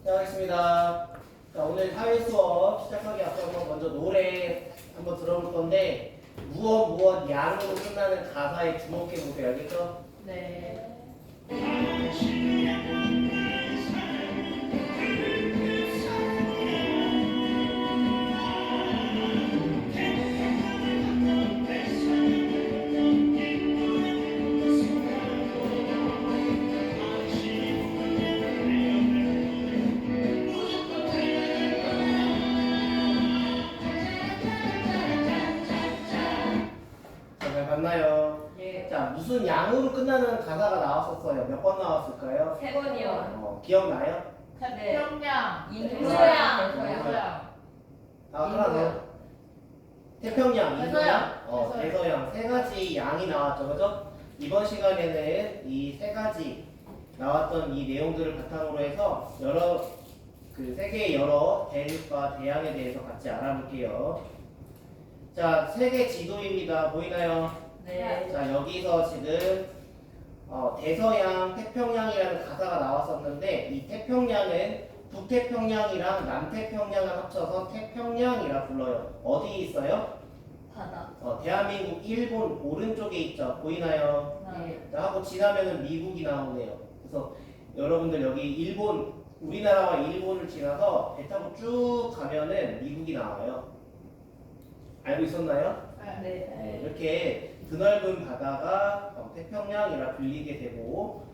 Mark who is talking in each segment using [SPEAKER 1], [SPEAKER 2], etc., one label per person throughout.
[SPEAKER 1] 시작하겠습니다. 자, 오늘 사회 수업 시작하기 앞서서 먼저 노래 한번 들어볼 건데 무엇 양으로 끝나는 가사에 주목해 보세요. 알겠죠?
[SPEAKER 2] 네.
[SPEAKER 1] 잘 봤나요?
[SPEAKER 2] 예.
[SPEAKER 1] 자, 무슨 양으로 끝나는 가사가 나왔었어요. 몇 번 나왔을까요?
[SPEAKER 2] 3번이요.
[SPEAKER 1] 기억나요?
[SPEAKER 2] 네.
[SPEAKER 3] 태평양,
[SPEAKER 2] 인도양.
[SPEAKER 3] 대서양,
[SPEAKER 1] 하나 더. 태평양,
[SPEAKER 3] 대서양.
[SPEAKER 1] 인도양,
[SPEAKER 3] 대서양.
[SPEAKER 1] 대서양 세 가지 양이 나왔죠, 그죠? 이번 시간에는 이 세 가지 나왔던 이 내용들을 바탕으로 해서 세계의 여러 대륙과 대양에 대해서 같이 알아볼게요. 자, 세계 지도입니다. 보이나요?
[SPEAKER 2] 네.
[SPEAKER 1] 자, 여기서 지금 대서양, 태평양이라는 가사가 나왔었는데 이 태평양은 북태평양이랑 남태평양을 합쳐서 태평양이라 불러요. 어디에 있어요?
[SPEAKER 2] 바다.
[SPEAKER 1] 대한민국 일본 오른쪽에 있죠. 보이나요?
[SPEAKER 2] 네.
[SPEAKER 1] 자, 하고 지나면은 미국이 나오네요. 그래서 여러분들 여기 우리나라와 일본을 지나서 배 타고 쭉 가면은 미국이 나와요. 알고 있었나요?
[SPEAKER 2] 네.
[SPEAKER 1] 이렇게 드넓은 바다가 태평양이라 불리게 되고,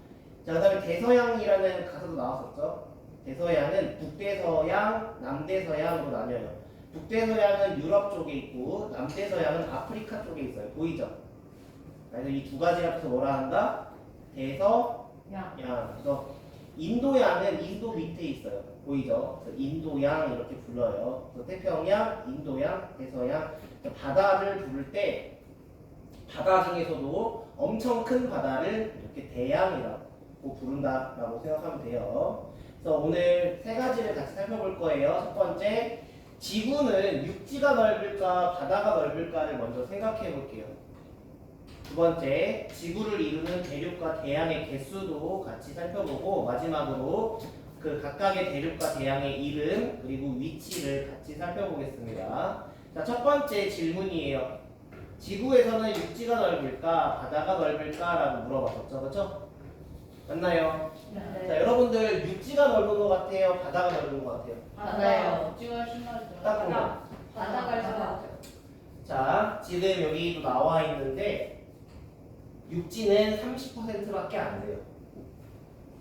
[SPEAKER 1] 자, 그다음에 대서양이라는 가사도 나왔었죠. 대서양은 북대서양, 남대서양으로 나뉘어요. 북대서양은 유럽 쪽에 있고 남대서양은 아프리카 쪽에 있어요. 보이죠? 그래서 이 두 가지 합쳐서 뭐라 한다? 대서양. 그래서 인도양은 인도 밑에 있어요. 보이죠? 그래서 인도양 이렇게 불러요. 그래서 태평양, 인도양, 대서양. 바다를 부를 때 바다 중에서도 엄청 큰 바다를 이렇게 대양이라고 부른다라고 생각하면 돼요. 그래서 오늘 세 가지를 같이 살펴볼 거예요. 첫 번째, 지구는 육지가 넓을까 바다가 넓을까를 먼저 생각해 볼게요. 두 번째, 지구를 이루는 대륙과 대양의 개수도 같이 살펴보고, 마지막으로 그 각각의 대륙과 대양의 이름 그리고 위치를 같이 살펴보겠습니다. 자, 첫 번째 질문이에요. 지구에서는 육지가 넓을까 바다가 넓을까라고 물어봤었죠, 그렇죠? 맞나요? 자, 여러분들 육지가 넓은 것 같아요, 바다가 넓은 것 같아요?
[SPEAKER 2] 바다요.
[SPEAKER 3] 육지가 심하죠.
[SPEAKER 1] 딱 보면.
[SPEAKER 2] 바다가 좋아.
[SPEAKER 1] 자, 지금 여기도 나와 있는데 육지는 30%밖에 안 돼요.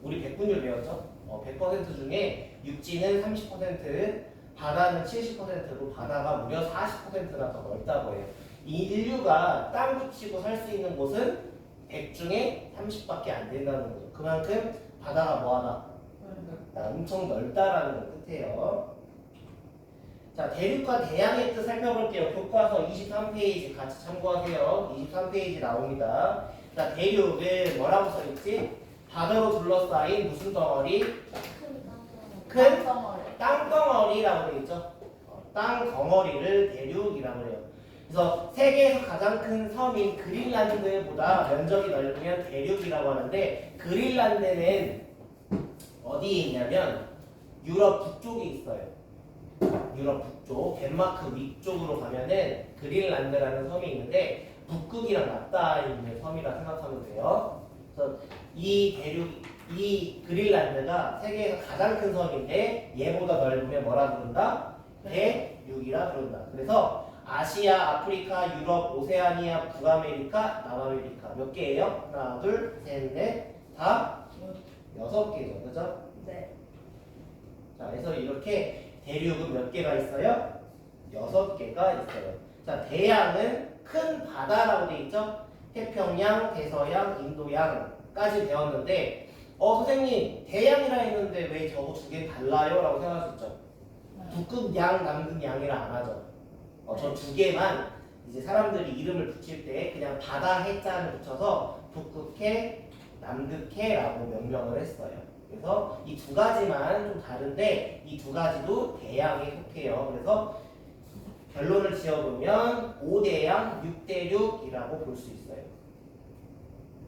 [SPEAKER 1] 우리 백분율 배웠죠? 100% 중에 육지는 30%, 바다는 70%로 바다가 무려 40%나 더 넓다고 해요. 인류가 땅 붙이고 살 수 있는 곳은 100 중에 30밖에 안 된다는 거죠. 그만큼 바다가 뭐하다? 엄청 넓다라는 걸 뜻해요. 자, 대륙과 대양의 뜻 살펴볼게요. 교과서 23페이지 같이 참고하세요. 23페이지 나옵니다. 자, 대륙은 뭐라고 써있지? 바다로 둘러싸인 무슨 덩어리? 큰 땅덩어리라고 되어 있죠. 땅덩어리를 대륙이라고 해요. 그래서 세계에서 가장 큰 섬인 그린란드보다 면적이 넓으면 대륙이라고 하는데, 그린란드는 어디에 있냐면 유럽 북쪽에 있어요. 유럽 북쪽, 덴마크 위쪽으로 가면은 그린란드라는 섬이 있는데 북극이랑 맞닿아 있는 섬이라 생각하면 돼요. 그래서 이 그린란드가 세계에서 가장 큰 섬인데 얘보다 넓으면 뭐라 부른다? 대륙이라 부른다. 그래서 아시아, 아프리카, 유럽, 오세아니아, 북아메리카, 남아메리카 몇 개예요? 하나, 둘, 셋, 넷, 다 6개죠. 그죠?
[SPEAKER 2] 네.
[SPEAKER 1] 자, 그래서 이렇게 대륙은 몇 개가 있어요? 6개가 있어요. 자, 대양은 큰 바다라고 돼 있죠? 태평양, 대서양, 인도양까지 배웠는데, 선생님, 대양이라 했는데 왜 저거 두 개 달라요? 라고 생각하셨죠? 북극양, 남극양이라 안 하죠. 저 두 개만 이제 사람들이 이름을 붙일 때 그냥 바다 해자를 붙여서 북극해, 남극해라고 명명을 했어요. 그래서 이 두 가지만 좀 다른데 이 두 가지도 대양에 속해요. 그래서 결론을 지어보면 5대양, 6대륙이라고 볼 수 있어요.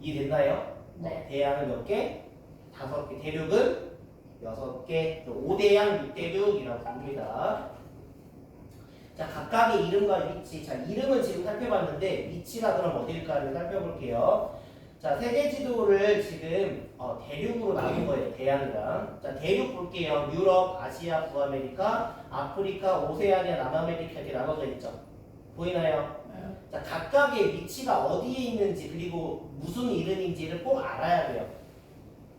[SPEAKER 1] 이해됐나요?
[SPEAKER 2] 네.
[SPEAKER 1] 대양은 몇 개? 5개. 대륙은 6개, 5대양 6대륙이라고 부릅니다. 자, 각각의 이름과 위치. 자, 이름은 지금 살펴봤는데 위치가 그럼 어딜까를 살펴볼게요. 자, 세계 지도를 지금 대륙으로 나눈 거예요. 대양이랑. 자, 대륙 볼게요. 유럽, 아시아, 북아메리카, 아프리카, 오세아니아, 남아메리카 이렇게 나눠져 있죠. 보이나요? 자, 각각의 위치가 어디에 있는지 그리고 무슨 이름인지를 꼭 알아야 돼요.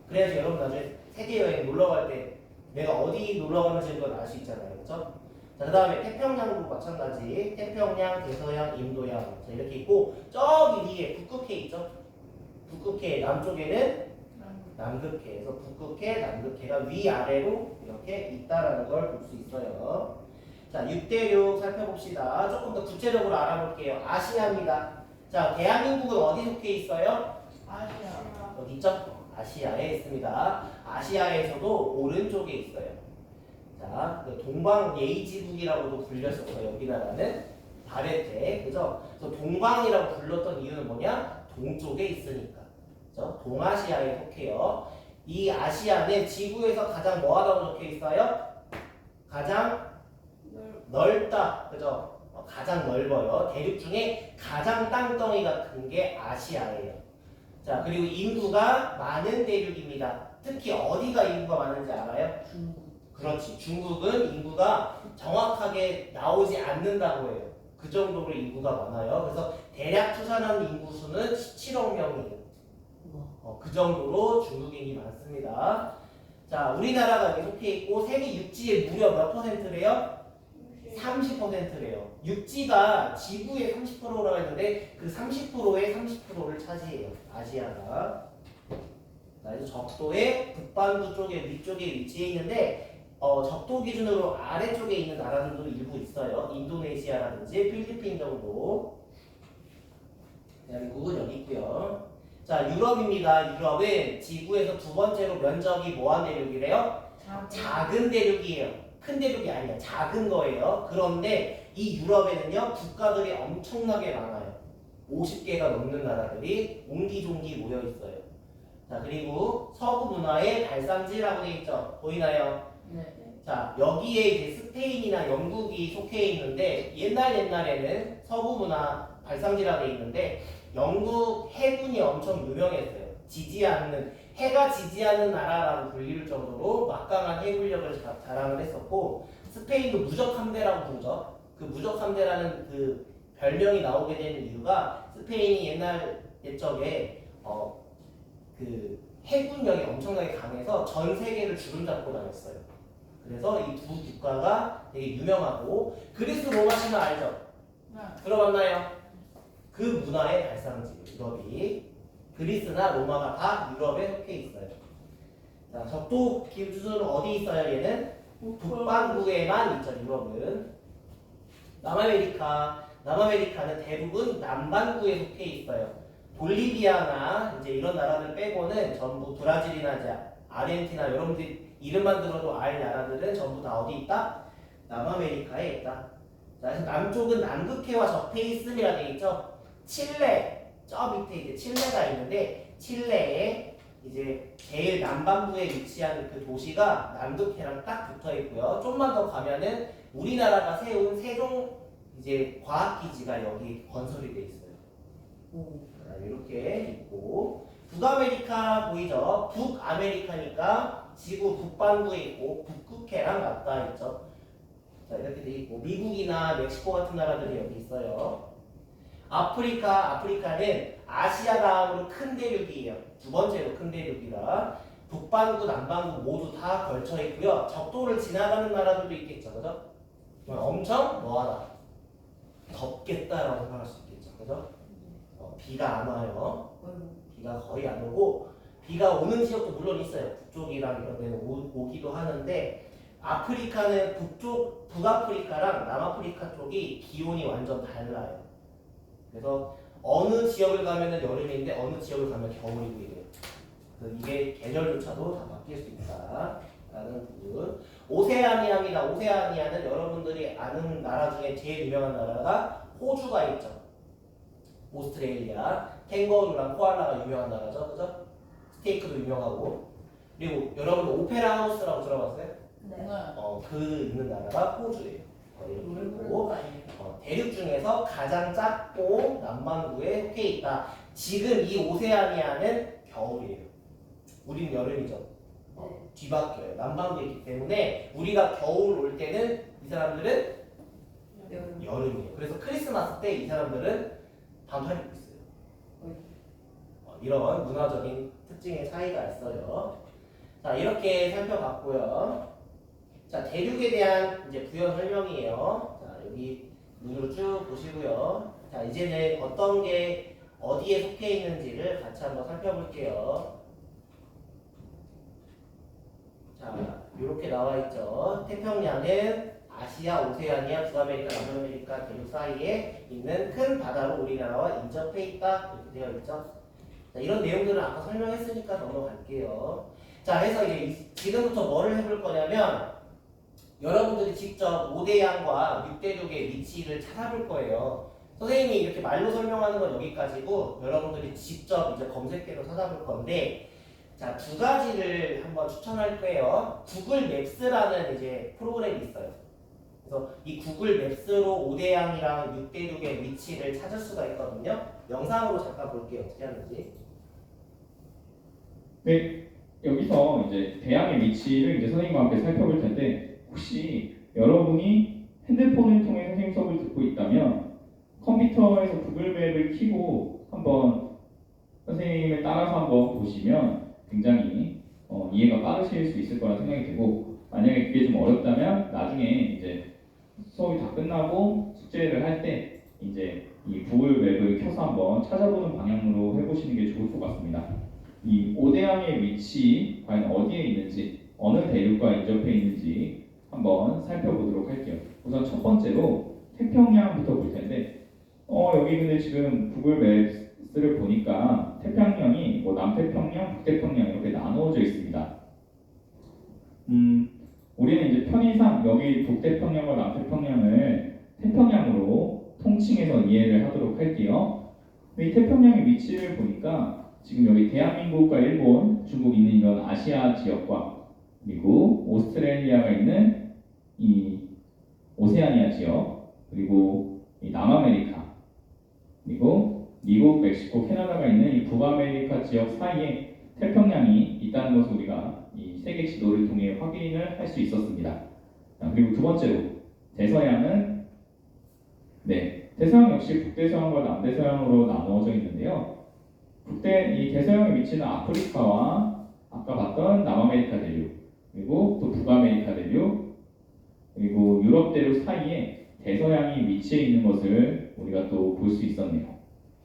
[SPEAKER 1] 그래야지 여러분 나중에 세계 여행 놀러 갈 때 내가 어디 놀러 가는지 알 수 있잖아요. 그렇죠? 자, 그 다음에 태평양도 마찬가지. 태평양, 대서양, 인도양. 자, 이렇게 있고 저기 위에 북극해 있죠? 북극해 남쪽에는 남극해에서 북극해, 남극해가 위아래로 이렇게 있다라는 걸 볼 수 있어요. 자, 6대륙 살펴봅시다. 조금 더 구체적으로 알아볼게요. 아시아입니다. 자, 대한민국은 어디 속해 있어요?
[SPEAKER 2] 아시아.
[SPEAKER 1] 어디 있죠? 아시아에 있습니다. 아시아에서도 오른쪽에 있어요. 자, 동방 예의지국이라고도 불렸었어요. 우리나라는 바레테, 그죠? 그래서 동방이라고 불렀던 이유는 뭐냐? 동쪽에 있으니까. 그죠? 동아시아에 속해요. 이 아시아는 지구에서 가장 뭐하다고 적혀 있어요? 가장 넓다, 그죠? 가장 넓어요. 대륙 중에 가장 땅덩이가 큰 게 아시아예요. 자, 그리고 인구가 많은 대륙입니다. 특히 어디가 인구가 많은지 알아요?
[SPEAKER 2] 중국.
[SPEAKER 1] 그렇지. 중국은 인구가 정확하게 나오지 않는다고 해요. 그 정도로 인구가 많아요. 그래서 대략 추산한 인구 수는 17억 명이에요. 그 정도로 중국인이 많습니다. 자, 우리나라가 여기 속해 있고 세계 육지의 무려 몇 퍼센트래요? 30%래요. 육지가 지구의 30%라고 했는데 그 30%의 30%를 차지해요. 아시아가. 그래서 적도의 북반구 쪽에 위쪽에 위치해 있는데 적도 기준으로 아래쪽에 있는 나라들도 일부 있어요. 인도네시아라든지 필리핀 정도. 대한민국은 여기 있고요. 자, 유럽입니다. 유럽은 지구에서 두 번째로 면적이 뭐한 대륙이래요? 작은 대륙이에요. 큰 대륙이 아니야. 작은 거예요. 그런데 이 유럽에는요 국가들이 엄청나게 많아요. 50개가 넘는 나라들이 옹기종기 모여 있어요. 자, 그리고 서구 문화의 발상지라고 되어 있죠. 보이나요?
[SPEAKER 2] 네.
[SPEAKER 1] 자, 여기에 이제 스페인이나 영국이 속해 있는데 옛날에는 서구 문화 발상지라고 되어 있는데 영국 해군이 엄청 유명했어요. 해가 지지 않는 나라라고 불릴 정도로 막강한 해군력을 자랑을 했었고 스페인도 무적함대라고 부르죠. 그 무적함대라는 그 별명이 나오게 된 이유가 스페인이 옛날 옛적에 그 해군력이 엄청나게 강해서 전 세계를 주름잡고 다녔어요. 그래서 이 두 국가가 되게 유명하고 그리스 로마 신화 알죠? 들어봤나요? 그 문화의 발상지 유럽이 그리스나 로마가 다 유럽에 속해 있어요. 자, 적도 기준은 어디 있어요? 얘는 북반구에만 있죠. 유럽은. 남아메리카는 대부분 남반구에 속해 있어요. 볼리비아나 이제 이런 나라들 빼고는 전부 브라질이나 이제 아르헨티나 여러분들 이름만 들어도 알 나라들은 전부 다 어디 있다? 남아메리카에 있다. 자, 그래서 남쪽은 남극해와 적해 있음이라 되어 있죠. 칠레 저 밑에 이제 칠레가 있는데 칠레에 이제 제일 남반부에 위치한 그 도시가 남극해랑 딱 붙어 있고요. 좀만 더 가면은 우리나라가 세운 세종 이제 과학기지가 여기 건설이 돼 있어요. 이렇게 있고 북아메리카 보이죠? 북아메리카니까 지구 북반구에 있고 북극해랑 맞닿아 있죠. 자, 이렇게 돼 있고 미국이나 멕시코 같은 나라들이 여기 있어요. 아프리카는 아시아 다음으로 큰 대륙이에요. 두 번째로 큰 대륙이라 북반구, 남반구 모두 다 걸쳐 있고요. 적도를 지나가는 나라들도 있겠죠, 그죠? 엄청 뭐하다 덥겠다라고 생각할 수 있겠죠, 그죠? 비가 안 와요. 비가 거의 안 오고 비가 오는 지역도 물론 있어요. 북쪽이랑 이런 데는 오기도 하는데 아프리카는 북아프리카랑 남아프리카 쪽이 기온이 완전 달라요. 그래서 어느 지역을 가면은 여름인데 어느 지역을 가면 겨울이고 이래요. 그래서 이게 계절조차도 다 바뀔 수 있다라는 부분. 오세아니아입니다. 오세아니아는 여러분들이 아는 나라 중에 제일 유명한 나라가 호주가 있죠. 오스트레일리아, 캥거루랑 코알라가 유명한 나라죠, 그죠? 스테이크도 유명하고. 그리고 여러분들 오페라 하우스라고 들어봤어요?
[SPEAKER 2] 네.
[SPEAKER 1] 그 있는 나라가 호주예요. 이렇게 있고
[SPEAKER 2] 거 아니에요?
[SPEAKER 1] 대륙 중에서 가장 작고 남반구에 속해 있다. 지금 이 오세아니아는 겨울이에요. 우린 여름이죠. 뒤바뀌어요. 남반구에 있기 때문에 우리가 겨울 올 때는 이 사람들은 여름이에요. 그래서 크리스마스 때 이 사람들은 반팔 입고 있어요. 이런 문화적인 특징의 차이가 있어요. 자, 이렇게 살펴봤고요. 자, 대륙에 대한 이제 부연 설명이에요. 자, 여기 눈으로 쭉 보시고요. 자, 이제는 어떤 게 어디에 속해 있는지를 같이 한번 살펴볼게요. 자, 이렇게 나와 있죠. 태평양은 아시아, 오세아니아, 북아메리카, 남아메리카 대륙 사이에 있는 큰 바다로 우리나라와 인접해 있다. 이렇게 되어 있죠. 자, 이런 내용들은 아까 설명했으니까 넘어갈게요. 자, 그래서 이제 지금부터 뭐를 해볼 거냐면 여러분들이 직접 5대양과 6대륙의 위치를 찾아볼 거예요. 선생님이 이렇게 말로 설명하는 건 여기까지고 여러분들이 직접 이제 검색해서 찾아볼 건데 자, 두 가지를 한번 추천할 거예요. 구글 맵스라는 이제 프로그램이 있어요. 그래서 이 구글 맵스로 5대양이랑 6대륙의 위치를 찾을 수가 있거든요. 영상으로 잠깐 볼게요. 어떻게 하는지.
[SPEAKER 3] 네, 여기서 이제 대양의 위치를 이제 선생님과 함께 살펴볼 텐데 혹시 여러분이 핸드폰을 통해 선생님 수업을 듣고 있다면 컴퓨터에서 구글 맵을 켜고 한번 선생님을 따라서 한번 보시면 굉장히 이해가 빠르실 수 있을 거라 생각이 되고 만약에 그게 좀 어렵다면 나중에 이제 수업이 다 끝나고 숙제를 할 때 이제 이 구글 맵을 켜서 한번 찾아보는 방향으로 해보시는 게 좋을 것 같습니다. 이 5대양의 위치 과연 어디에 있는지 어느 대륙과 인접해 있는지 한번 살펴보도록 할게요. 우선 첫 번째로 태평양부터 볼 텐데 여기 근데 지금 구글 맵스를 보니까 태평양이 뭐 남태평양, 북태평양 이렇게 나누어져 있습니다. 우리는 이제 편의상 여기 북태평양과 남태평양을 태평양으로 통칭해서 이해를 하도록 할게요. 이 태평양의 위치를 보니까 지금 여기 대한민국과 일본, 중국 있는 이런 아시아 지역과 그리고 오스트레일리아가 있는 이 오세아니아 지역 그리고 이 남아메리카 그리고 미국, 멕시코, 캐나다가 있는 이 북아메리카 지역 사이에 태평양이 있다는 것을 우리가 이 세계 지도를 통해 확인을 할 수 있었습니다. 그리고 두 번째로 대서양은 대서양 역시 북대서양과 남대서양으로 나누어져 있는데요. 이 대서양의 위치는 아프리카와 아까 봤던 남아메리카 대륙 그리고 또 북아메리카 대륙 그리고 유럽 대륙 사이에 대서양이 위치해 있는 것을 우리가 또 볼 수 있었네요.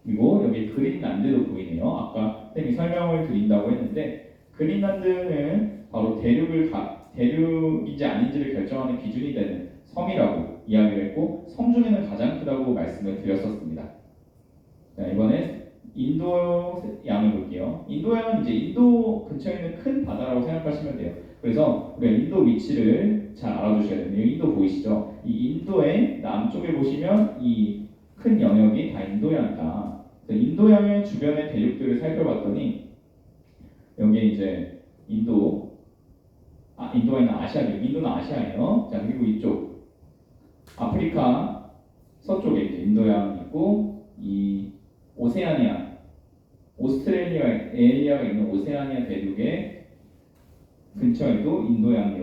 [SPEAKER 3] 그리고 여기 그린란드도 보이네요. 아까 선생님이 설명을 드린다고 했는데 그린란드는 바로 대륙인지 아닌지를 결정하는 기준이 되는 섬이라고 이야기를 했고 섬 중에는 가장 크다고 말씀을 드렸었습니다. 자, 이번에 인도양을 볼게요. 인도양은 이제 인도 근처에 있는 큰 바다라고 생각하시면 돼요. 그래서 우리가 인도 위치를 잘 알아두셔야 됩니다. 인도 보이시죠? 이 인도의 남쪽에 보시면 이 큰 영역이 다 인도양이다. 인도양의 주변의 대륙들을 살펴봤더니 여기에 이제 인도에는 아시아 대륙, 인도는 아시아예요. 자, 그리고 이쪽 아프리카 서쪽에 이제 인도양 있고 이 오세아니아, 오스트레일리아가 있는 오세아니아 대륙의 근처에도 인도양을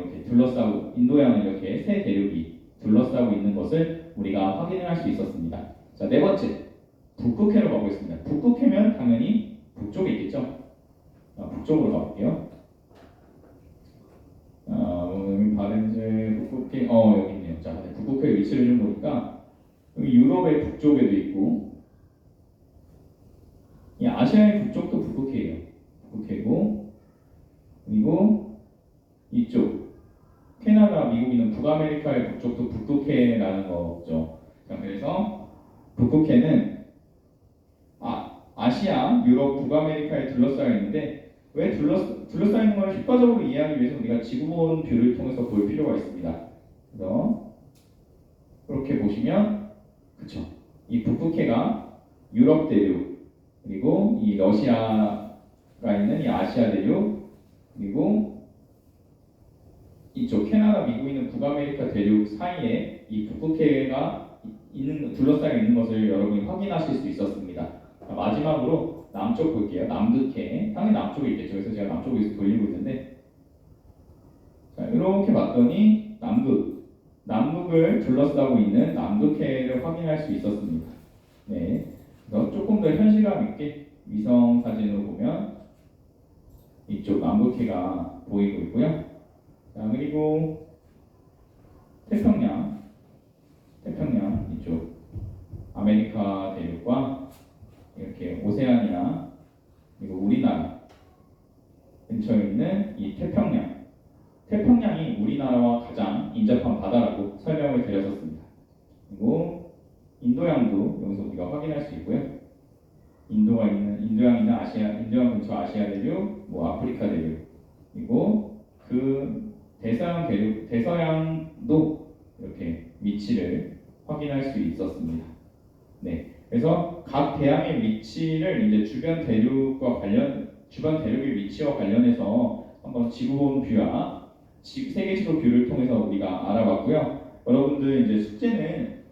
[SPEAKER 3] 이렇게 세 대륙이 둘러싸고 있는 것을 우리가 확인을 할 수 있었습니다. 자, 네 번째, 북극해로 가보겠습니다. 북극해면 당연히 북쪽에 있겠죠? 북쪽으로 가볼게요. 바렌즈 북극해, 여기 있네요. 자, 북극해 위치를 좀 보니까 여기 유럽의 북쪽에도 있고 이 아시아의 북쪽도 북극해예요. 북극해고 그리고 이쪽 캐나다, 미국 있는 북아메리카의 북쪽도 북극해라는 거죠. 자, 그래서 북극해는 아시아, 유럽, 북아메리카에 둘러싸여 있는데 왜 둘러싸여 있는 걸 효과적으로 이해하기 위해서 우리가 지구본 뷰를 통해서 볼 필요가 있습니다. 그래서 그렇게 보시면 그쵸? 이 북극해가 유럽 대륙 그리고 이 러시아가 있는 이 아시아 대륙 그리고 이쪽 캐나다, 미국 있는 북아메리카 대륙 사이에 이 북극해가 둘러싸여 있는 것을 여러분이 확인하실 수 있었습니다. 자, 마지막으로 남쪽 볼게요. 남극해. 당연히 남쪽에 있겠죠. 그래서 제가 남쪽에서 돌리고 있는데, 자, 이렇게 봤더니 남극을 둘러싸고 있는 남극해를 확인할 수 있었습니다. 네, 그래서 조금 더 현실감 있게 위성 사진으로 보면 이쪽 남극해가 보이고 있고요. 자, 그리고 태평양 이쪽 아메리카 대륙과 이렇게 오세아니아 그리고 우리나라 근처에 있는 이 태평양이 우리나라와 가장 인접한 바다라고 설명을 드렸었습니다. 그리고 인도양도 여기서 우리가 확인할 수 있고요. 인도양 있는 인도양 근처 아시아 대륙, 뭐 아프리카 대륙, 그리고 그 대서양도 이렇게 위치를 확인할 수 있었습니다. 네, 그래서 각 대양의 위치를 이제 주변 대륙의 위치와 관련해서 한번 지구본 뷰와 세계지도 뷰를 통해서 우리가 알아봤고요. 여러분들 이제 숙제는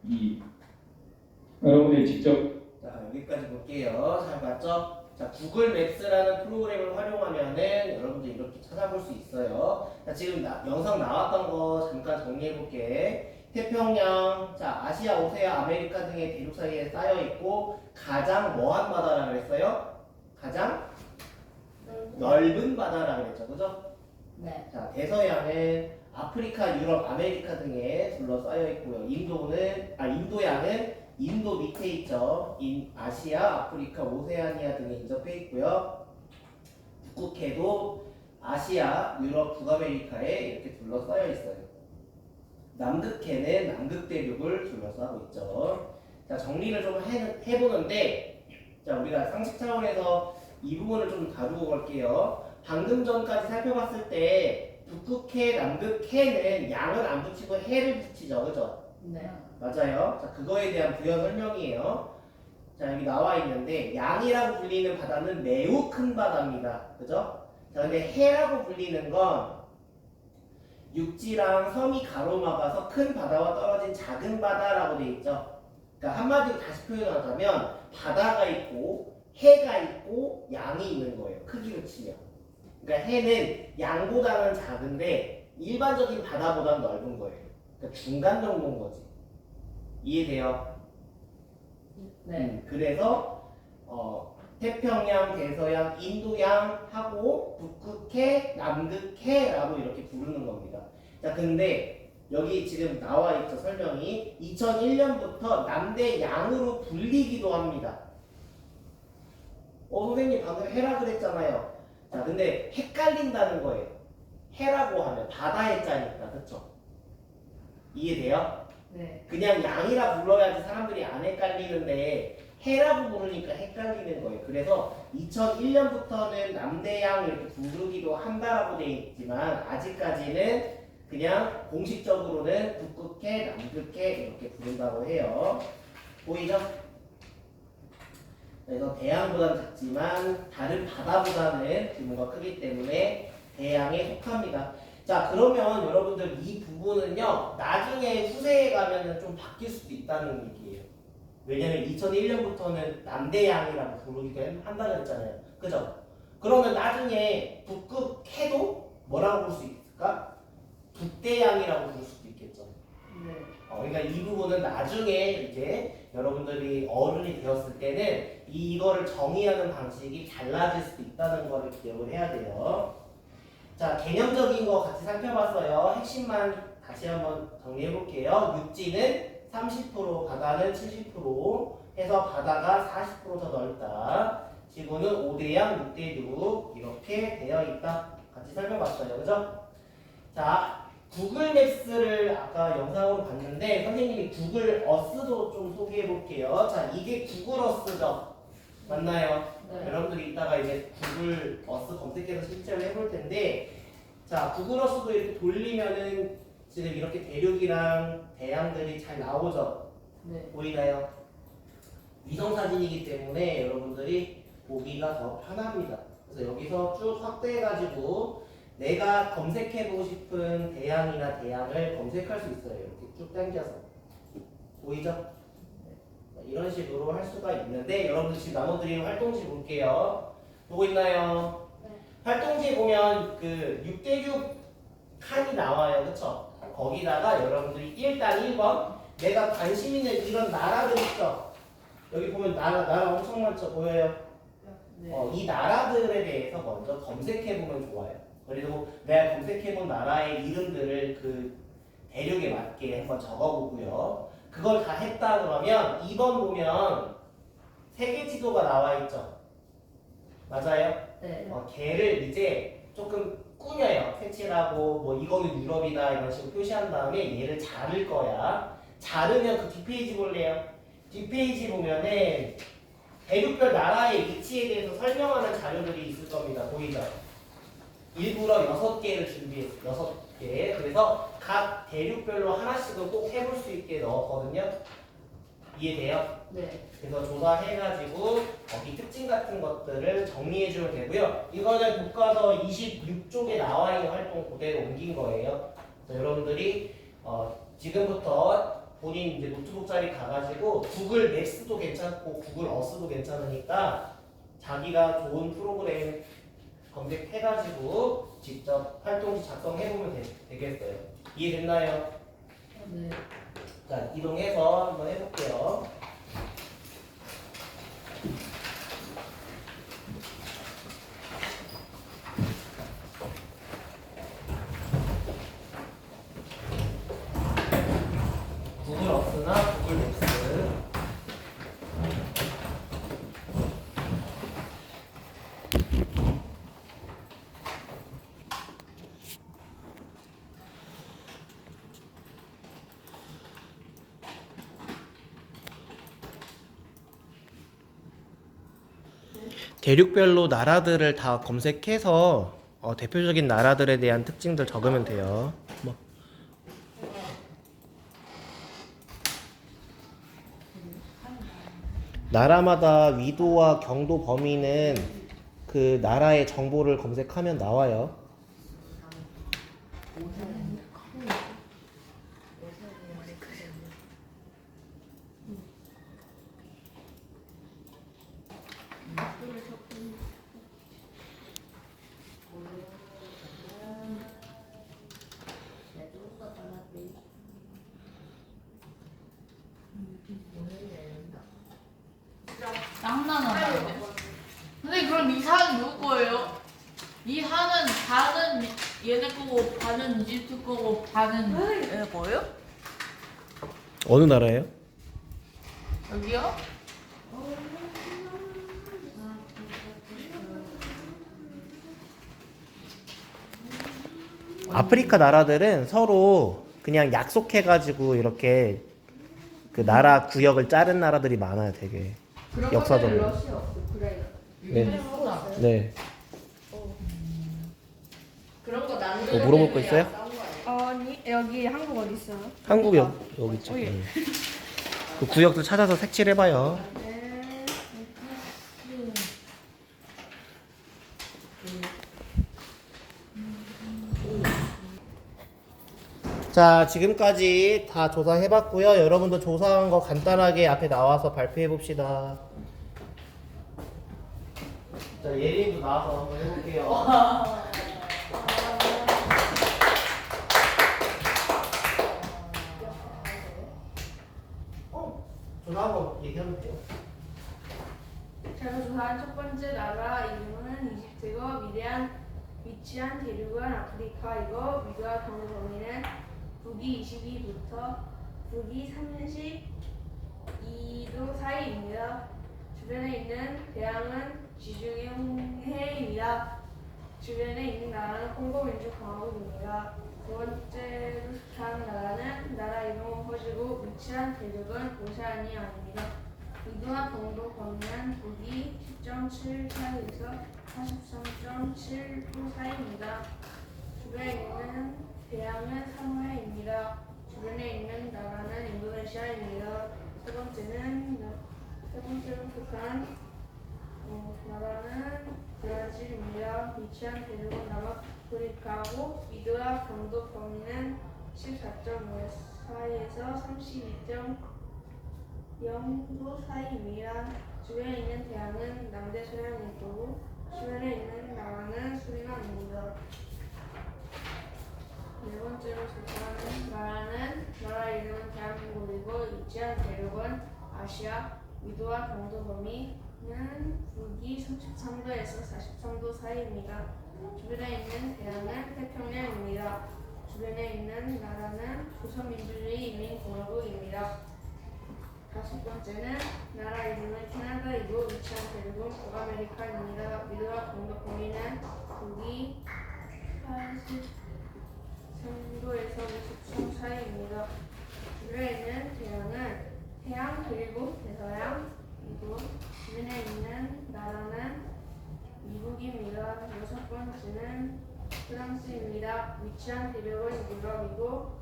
[SPEAKER 3] 여러분들 직접
[SPEAKER 1] 자, 여기까지 볼게요. 잘 봤죠? 자, 구글 맵스라는 프로그램을 활용하면은 여러분들 이렇게 찾아볼 수 있어요. 자, 지금 영상 나왔던 거 잠깐 정리해 볼게. 태평양, 자, 아시아, 오세아, 아메리카 등의 대륙 사이에 쌓여 있고 가장 뭐한 바다라 그랬어요? 가장 넓은 바다라 그랬죠, 그죠?
[SPEAKER 2] 네.
[SPEAKER 1] 자, 대서양은 아프리카, 유럽, 아메리카 등에 둘러싸여 있고요. 인도양은 인도 밑에 있죠. 아시아, 아프리카, 오세아니아 등에 인접해 있고요. 북극해도 아시아, 유럽, 북아메리카에 이렇게 둘러싸여 있어요. 남극해는 남극 대륙을 둘러싸고 있죠. 자, 정리를 좀 해보는데, 자, 우리가 상식 차원에서 이 부분을 좀 다루고 갈게요. 방금 전까지 살펴봤을 때 북극해, 남극해는 양을 안 붙이고 해를 붙이죠, 그죠?
[SPEAKER 2] 네.
[SPEAKER 1] 맞아요. 자, 그거에 대한 부연 설명이에요. 자, 여기 나와 있는데 양이라고 불리는 바다는 매우 큰 바다입니다. 그죠? 자, 근데 해라고 불리는 건 육지랑 섬이 가로막아서 큰 바다와 떨어진 작은 바다라고 돼 있죠. 그러니까 한마디로 다시 표현하자면 바다가 있고 해가 있고 양이 있는 거예요. 크기로 치면. 그러니까 해는 양보다는 작은데 일반적인 바다보다는 넓은 거예요. 그러니까 중간 정도인 거지. 이해돼요?
[SPEAKER 2] 네.
[SPEAKER 1] 그래서 태평양, 대서양, 인도양하고 북극해, 남극해라고 이렇게 부르는 겁니다. 자, 근데 여기 지금 나와 있죠, 설명이. 2001년부터 남대양으로 불리기도 합니다. 선생님 방금 해라 그랬잖아요. 자, 근데 헷갈린다는 거예요. 해라고 하면 바다의 자니까, 그쵸? 이해돼요?
[SPEAKER 2] 네.
[SPEAKER 1] 그냥 양이라 불러야지 사람들이 안 헷갈리는데 해라고 부르니까 헷갈리는 거예요. 그래서 2001년부터는 남대양 이렇게 부르기도 한다라고 되어 있지만 아직까지는 그냥 공식적으로는 북극해, 남극해 이렇게 부른다고 해요. 보이죠? 그래서 대양보다는 작지만 다른 바다보다는 규모가 크기 때문에 대양에 속합니다. 자, 그러면 여러분들 이 부분은요 나중에 후세에 가면은 좀 바뀔 수도 있다는 얘기예요. 왜냐면 2001년부터는 남대양이라고 부르기도 한다고 했잖아요. 그죠? 그러면 나중에 북극해도 뭐라고 부를 수 있을까? 북대양이라고 부를 수도 있겠죠.
[SPEAKER 2] 네.
[SPEAKER 1] 그러니까 이 부분은 나중에 이제 여러분들이 어른이 되었을 때는 이거를 정의하는 방식이 달라질 수도 있다는 거를 기억을 해야 돼요. 자, 개념적인 거 같이 살펴봤어요. 핵심만 다시 한번 정리해 볼게요. 육지는 30%, 바다는 70% 해서 바다가 40% 더 넓다. 지구는 5대양, 6대륙 이렇게 되어 있다. 같이 살펴봤어요. 그죠? 자, 구글 맵스를 아까 영상으로 봤는데 선생님이 구글 어스도 좀 소개해 볼게요. 자, 이게 구글 어스죠? 맞나요?
[SPEAKER 2] 네.
[SPEAKER 1] 여러분들이 이따가 이제 구글 어스 검색해서 실제로 해볼 텐데, 자, 구글 어스도 이렇게 돌리면은 지금 이렇게 대륙이랑 대양들이 잘 나오죠?
[SPEAKER 2] 네.
[SPEAKER 1] 보이나요? 위성 사진이기 때문에 여러분들이 보기가 더 편합니다. 그래서 여기서 쭉 확대해가지고 내가 검색해보고 싶은 대양이나 대양을 검색할 수 있어요. 이렇게 쭉 당겨서. 보이죠? 이런 식으로 할 수가 있는데 여러분들 지금 나눠드린 활동지 볼게요. 보고 있나요?
[SPEAKER 2] 네.
[SPEAKER 1] 활동지에 보면 그 6대6 칸이 나와요. 그쵸? 거기다가 여러분들이 일단 1번 내가 관심 있는 이런 나라들 있죠? 여기 보면 나라 엄청 많죠? 보여요?
[SPEAKER 2] 네.
[SPEAKER 1] 이 나라들에 대해서 먼저 검색해보면 좋아요. 그리고 내가 검색해본 나라의 이름들을 그 대륙에 맞게 한번 적어보고요. 그걸 다 했다 그러면 2번 보면 세계 지도가 나와 있죠. 맞아요?
[SPEAKER 2] 네.
[SPEAKER 1] 걔를 이제 조금 꾸며요. 색칠하고 뭐 이거는 유럽이다 이런 식으로 표시한 다음에 얘를 자를 거야. 자르면 그 뒷페이지 볼래요? 뒷페이지 보면은 대륙별 나라의 위치에 대해서 설명하는 자료들이 있을 겁니다. 보이죠? 일부러 6개를 준비했어요. 6개. 그래서 각 대륙별로 하나씩은 꼭 해볼 수 있게 넣었거든요. 이해돼요?
[SPEAKER 2] 네.
[SPEAKER 1] 그래서 조사해가지고 거기 특징 같은 것들을 정리해주면 되고요. 이거는 교과서 26쪽에 나와 있는 활동 그대로 옮긴 거예요. 그래서 여러분들이 지금부터 본인 이제 노트북 자리 가가지고 구글 맵스도 괜찮고 구글 어스도 괜찮으니까 자기가 좋은 프로그램 검색해가지고 직접 활동지 작성해보면 되겠어요. 이해됐나요?
[SPEAKER 2] 네.
[SPEAKER 1] 자, 이동해서 한번 해볼게요. 구글 어스나 구글 맵스. 대륙별로 나라들을 다 검색해서 대표적인 나라들에 대한 특징들 적으면 돼요. 뭐. 나라마다 위도와 경도 범위는 그 나라의 정보를 검색하면 나와요.
[SPEAKER 4] 장난하나? 근데 그럼 이 산은 누구 거예요? 이 산은 반은 얘네 거고 반은 이집트 거고 반은 얘네 거예요?
[SPEAKER 1] 어느 나라예요?
[SPEAKER 4] 여기요?
[SPEAKER 1] 아프리카 나라들은 서로 그냥 약속해가지고 이렇게 그 나라 구역을 자른 나라들이 많아요, 되게. 역사적으로.
[SPEAKER 2] 러시아 우크라이나.
[SPEAKER 1] 네. 네.
[SPEAKER 2] 그런 거 나는
[SPEAKER 1] 뭐 물어볼 거 있어요?
[SPEAKER 5] 아니 여기 한국 어디 있어요?
[SPEAKER 1] 한국 여기 있죠. 그 구역들 찾아서 색칠해봐요. 자, 지금까지 다 조사해봤고요. 여러분도 조사한 거 간단하게 앞에 나와서 발표해봅시다. 자, 예린도 나와서 한번 해볼게요. 조사한 거 얘기하면 돼요.
[SPEAKER 5] 제가 조사한 첫 번째 나라 이름은 이집트고 위치한 대륙은 아프리카이고 위도와 경도 범위는 북위 22부터 북위 32도 사이입니다. 주변에 있는 대양은 지중해입니다. 주변에 있는 나라는 콩고 민주共和国입니다. 두 번째로 조사한 나라는 나라 이름은 호주고 위치한 대륙은 오세아니아입니다. 위도와 경도 범위는 북위 10.7 사이에서 43.7도 사이입니다. 주변에 있는 대양은 사모아입니다. 주변에 있는 나라는 인도네시아입니다. 세 번째로 조사한 나라는 브라질입니다. 위치한 대륙은 남아프리카고 미드와 경도 범위는 14.5 사이에서 32.0도 사이입니다. 주변에 있는 대양은 남대서양이고 주변에 있는 나라는 수리남입니다. 네 번째로 조사하는 나라는 나라 이름은 대한민국이고 위치한 대륙은 아시아, 위도와 경도 범위는 북위 33도에서 43도 사이입니다. 주변에 있는 대양은 태평양입니다. 주변에 있는 나라는 조선민주주의 인민공화국입니다. 다섯 번째는 나라 이름은 캐나다이고 위치한 대륙은 북아메리카입니다. 위도와 경도 범위는 북위 83도에서 53 사이입니다. 주변에 있는 대양은 태양 그리고 대서양이고 주변에 있는 나라는 미국입니다. 여섯 번째는 프랑스입니다. 위치한 대륙은 유럽이고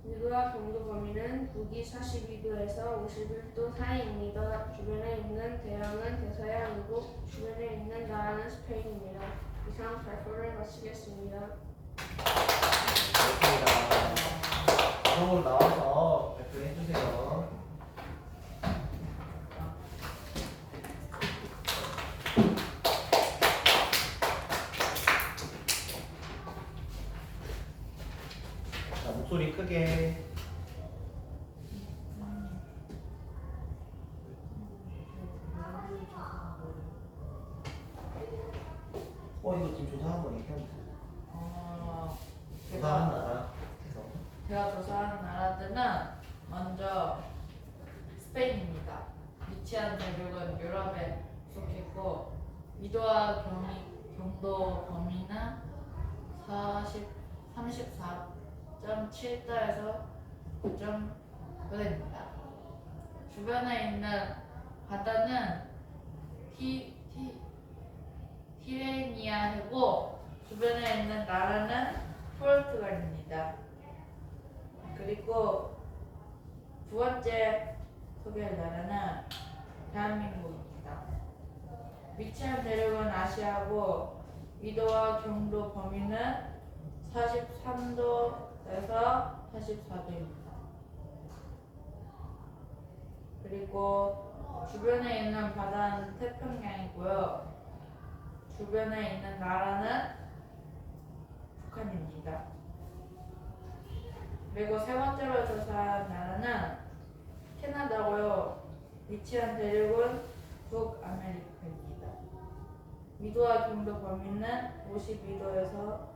[SPEAKER 5] 위도와 경도 범위는 북위 42도에서 51도 사이입니다. 주변에 있는 대양은 대서양이고 주변에 있는 나라는 스페인입니다. 이상 발표를 마치겠습니다.
[SPEAKER 1] 그렇습니다. 자동으로 나와서 발표해 주세요. 자, 목소리 크게. 이거 지금 조사한 거 얘기하면 돼. 조사한 나라. 해서.
[SPEAKER 4] 제가 조사한 나라들은 먼저 스페인입니다. 위치한 대륙은 유럽에 속했고 위도와 경도 범위는 34.7도에서 9.9도입니다. 주변에 있는 바다는 티레니아이고 주변에 있는 나라는 포르투갈입니다. 그리고 두 번째 소개할 나라는 대한민국입니다. 위치한 대륙은 아시아고 위도와 경도 범위는 43도에서 44도입니다. 그리고 주변에 있는 바다는 태평양이고요. 주변에 있는 나라는 북한입니다. 그리고 세 번째로 조사한 나라는 캐나다고요. 위치한 대륙은 북아메리카입니다. 위도와 경도 범위는 52도에서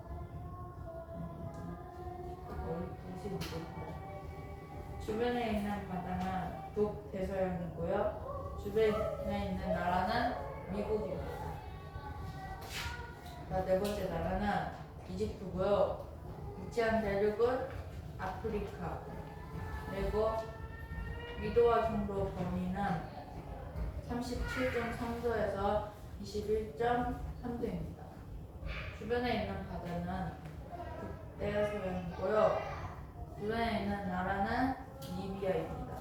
[SPEAKER 4] 52도입니다. 주변에 있는 바다는 북대서양이고요. 주변에 있는 나라는 미국입니다. 네 번째 나라는 이집트고요. 위치한 대륙은 아프리카. 그리고 위도와 경도 범위는 37.3도에서 21.3도입니다. 주변에 있는 바다는 북대서양이고요. 주변에 있는 나라는 리비아입니다.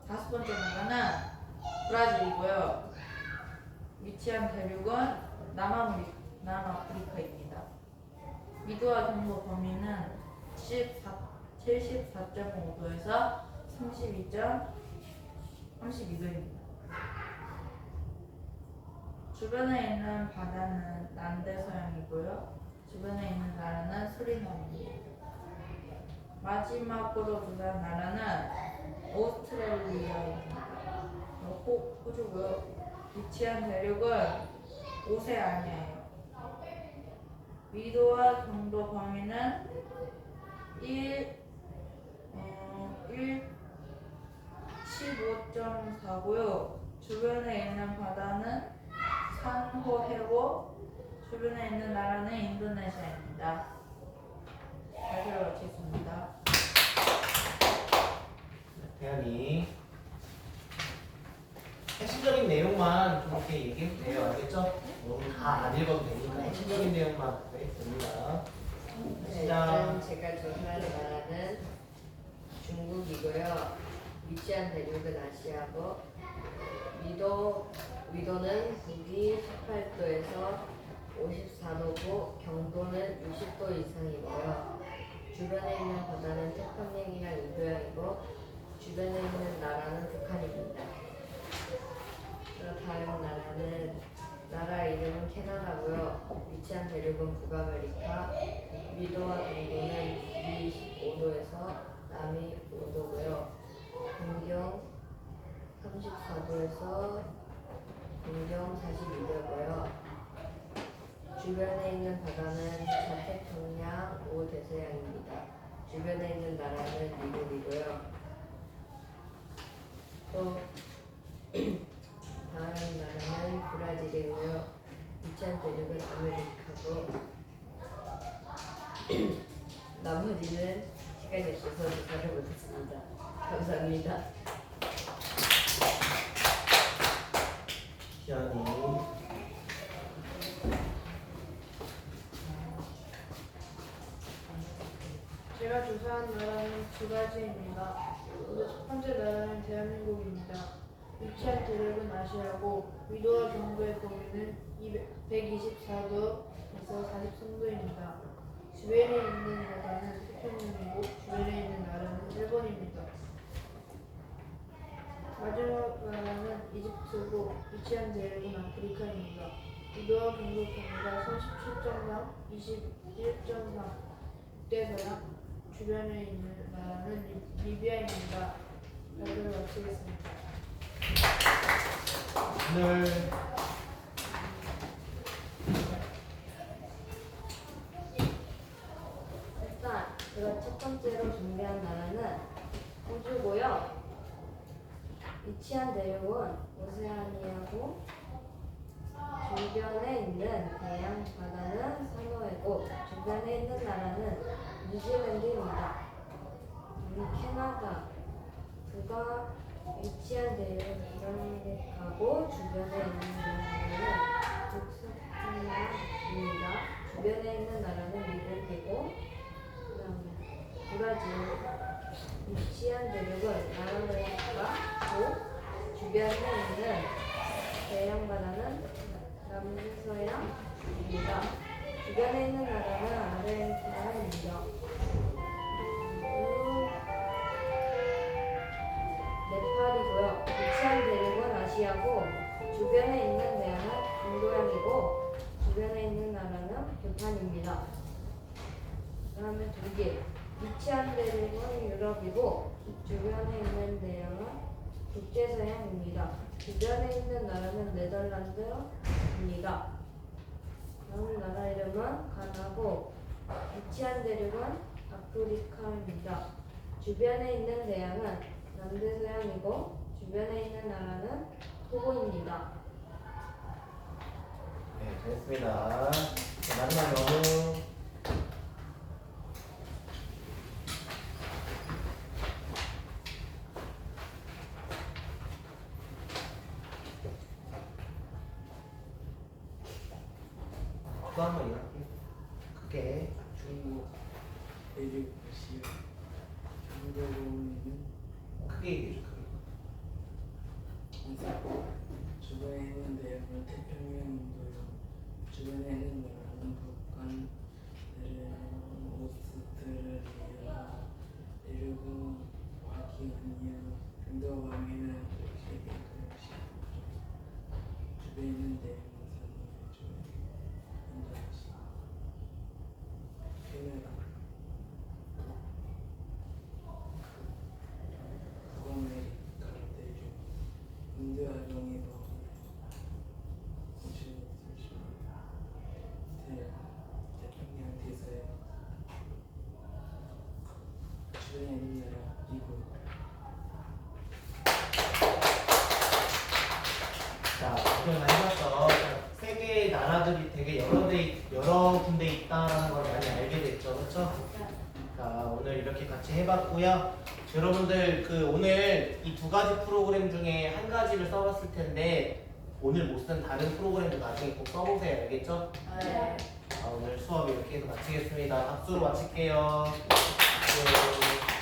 [SPEAKER 4] 다섯 번째 나라는 브라질이고요. 위치한 대륙은 남아프리카입니다. 위도와 경도 범위는 74.5도에서 32.32도입니다. 주변에 있는 바다는 남대서양이고요. 주변에 있는 나라는 수리남입니다. 마지막으로 조사한 나라는 오스트레일리아입니다. 호주고요. 위치한 대륙은 오세아니아예요. 위도와 경도 범위는 15.4고요. 주변에 있는 바다는 산호해고 주변에 있는 나라는 인도네시아입니다. 발표를 마치겠습니다.
[SPEAKER 1] 대현이 핵심적인 내용만 좀 이렇게 얘기해도 돼요. 알겠죠? 너무 다 안 읽어도 되니까 핵심적인 내용만 됩니다.
[SPEAKER 2] 일단 제가 조사하는 나라는 중국이고요. 위치한 대륙은 아시아고 위도는 북위 18도에서 54도고 경도는 60도 이상이고요. 주변에 있는 바다는 태평양이랑 인도양이고 주변에 있는 나라는 북한입니다. 다음 나라는 나라 이름은 캐나다고요. 위치한 대륙은 북아메리카, 위도와 동도는 북위 25도에서 남이 5도고요. 동경 34도에서 동경 42도고요. 주변에 있는 바다는 서태평양 5대서양입니다. 주변에 있는 나라는 미국이고요. 또 다음 나라는 브라질이고요. 위치한 대륙은 아메리카고 나머지는 시간이 없어서 조사를 못했습니다. 감사합니다.
[SPEAKER 1] 시연이.
[SPEAKER 5] 제가 조사한 나라는 두 가지입니다. 먼저 첫 번째 나라는 대한민국입니다. 위치한 대륙은 아시아고 위도와 경도의 범위는 124도에서 43도입니다. 주변에 있는 나라는 태평양이고 주변에 있는 나라는 일본입니다. 마지막 나라는 이집트고 위치한 대륙은 아프리카입니다. 위도와 경도 범위가 37.3, 21.3 대서양 주변에 있는 나라는 리비아입니다. 여기를 마치겠습니다.
[SPEAKER 1] 오늘
[SPEAKER 2] 일단 제가 첫 번째로 준비한 나라는 호주고요. 위치한 대륙은 오세아니아고 주변에 있는 대양 바다는 사모예고 주변에 있는 나라는 뉴질랜드입니다. 캐나다 그가 위치한 대륙은 북아메리카고 주변에 있는 나라는 북서태평양입니다. 주변에 있는 나라는 미국이고 그다음에 브라질 위치한 대륙은 남아메리카고 주변에 있는 대양 바다는 남서양입니다. 주변에 있는 나라는 아르헨티나입니다. 네팔이고요. 위치한 대륙은 아시아고 주변에 있는 대양은 인도양이고 주변에 있는 나라는 불판입니다. 그다음에 독일 위치한 대륙은 유럽이고 주변에 있는 대양은 북제서양입니다. 주변에 있는 나라는 네덜란드입니다. 다음 나라 이름은 가나고 위치한 대륙은 아프리카입니다. 주변에 있는 대양은 남대서양이고 주변에 있는 나라는 토고입니다.
[SPEAKER 1] 네, 됐습니다. 마지막 영웅. 또 한 번 이렇게 크게
[SPEAKER 6] 중국 대륙 도시 중국어는
[SPEAKER 1] 크게 얘기해 줘.
[SPEAKER 6] 주변에 있는 대륙은 태평양인도요. 주변에 있는 나라는 북한, 오스트레일리아, 대륙은 아키아니아, 인도 방해는 세계 도시. 주변에 있는 대륙은 인도네시아, 캐나다. 북아메리카 대륙, 인도양이 태평양 대서양, 주변에 있는 나라 미국.
[SPEAKER 1] 자, 오늘 많이 봤어. 세계의 나라들이 되게 여러 군데 있다라는 걸 많이 알게 됐죠, 그렇죠? 자, 오늘 이렇게 같이 해봤고요. 여러분들 그 오늘 이 두 가지 프로그램 중에 한 가지를 써봤을 텐데 오늘 못 쓴 다른 프로그램도 나중에 꼭 써보세요, 알겠죠?
[SPEAKER 2] 네.
[SPEAKER 1] 오늘 수업 이렇게 해서 마치겠습니다. 박수로 마칠게요. 박수.